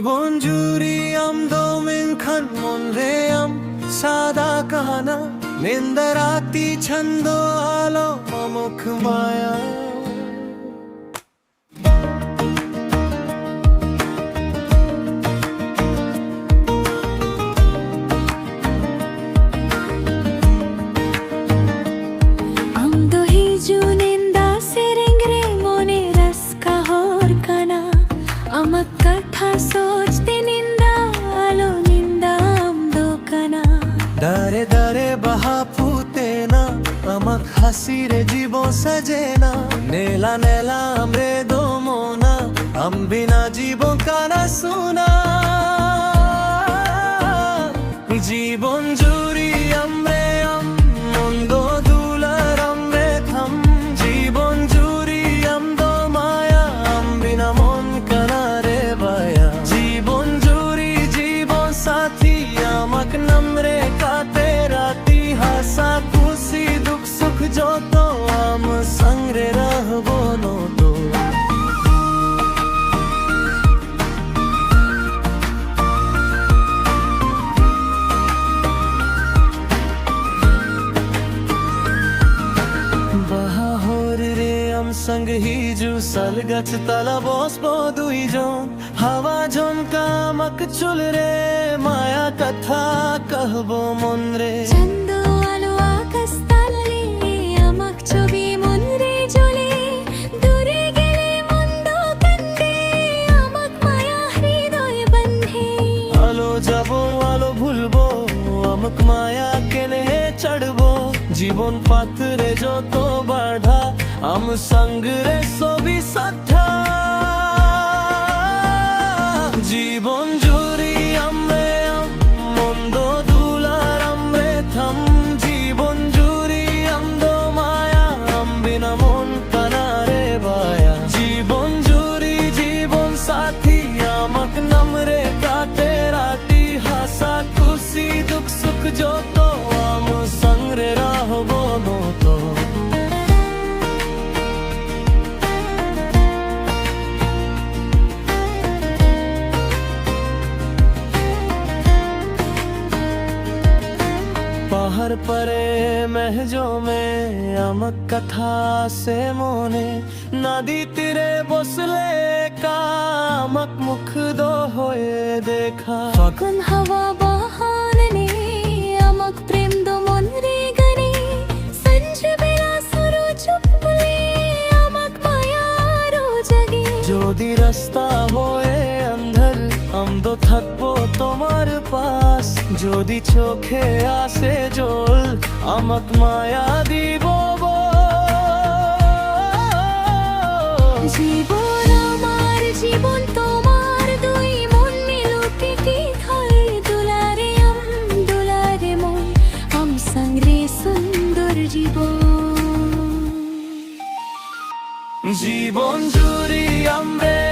জীবন জুড়ি আম দোমেন খান মন রে আম সাদা কাহানা নিন্দরাতি ছন্দ আলো মমুখ মায়া सोचते निंदा आलो निंदा आमदो कना दारे दारे बहा फूते ना अमक हसी रे जीवो सजे ना नेला नेला हमरे दो मोना हम बिना जीवो काना सुना जीवन जुरी हमरे हम मुंदो दूलर हमरे थम जीवन जुरी हम दो माया हम बिना मन कना रे बाया जीवन जुरी जीवन साथी आमक नमरे काटे राती हासा खुशी दुख सुख जो तो आम संगरे रहबो नो तो संग ही जू सलगच तला बॉस दुई जोन हवा झोंका मक चुल रे माया कथा कहबो मन रे चंदो आलो आकाश ताले आमक छवि मन रे जले दूरे गेले मन्दो कंदे आमक माया हृदय बंधे आलो जाबो आलो भूलबो आमक माया केने चढ़बो जीवन पाथरे जो तो बाढ़ा हम संग रे सोबी सट्ठा जीवन जुरी हमरे हम मुंदो दूलार हमरे थम जीवन जुरी हम दो माया हम बिना मन कना रे बाया जीवन जुरी जीवन साथी आमक नमरे काटे राती हासा खुशी दुख सुख जो तो हम संग रे रहबो नो तो बाहर परे महजो में आमक कथा से मोने नदी तीरे बसले का आमक मुख दो होए देखा फागुन हवा बहाने आमक प्रेम दो मन रे गने संज बेला सुरो चुपले आमक माया रो जगे जोदी रास्ता होए अंधर हम दो थकबो তোমার পাশ যদি চোখে আসে জল আমাক মায়া দিব জীবন আমার জীবন তোমার দুই মন মিলুকে কি হয় দুলারে মন हम संग रे সুন্দর জীবন জীবন জুড়ি আমরে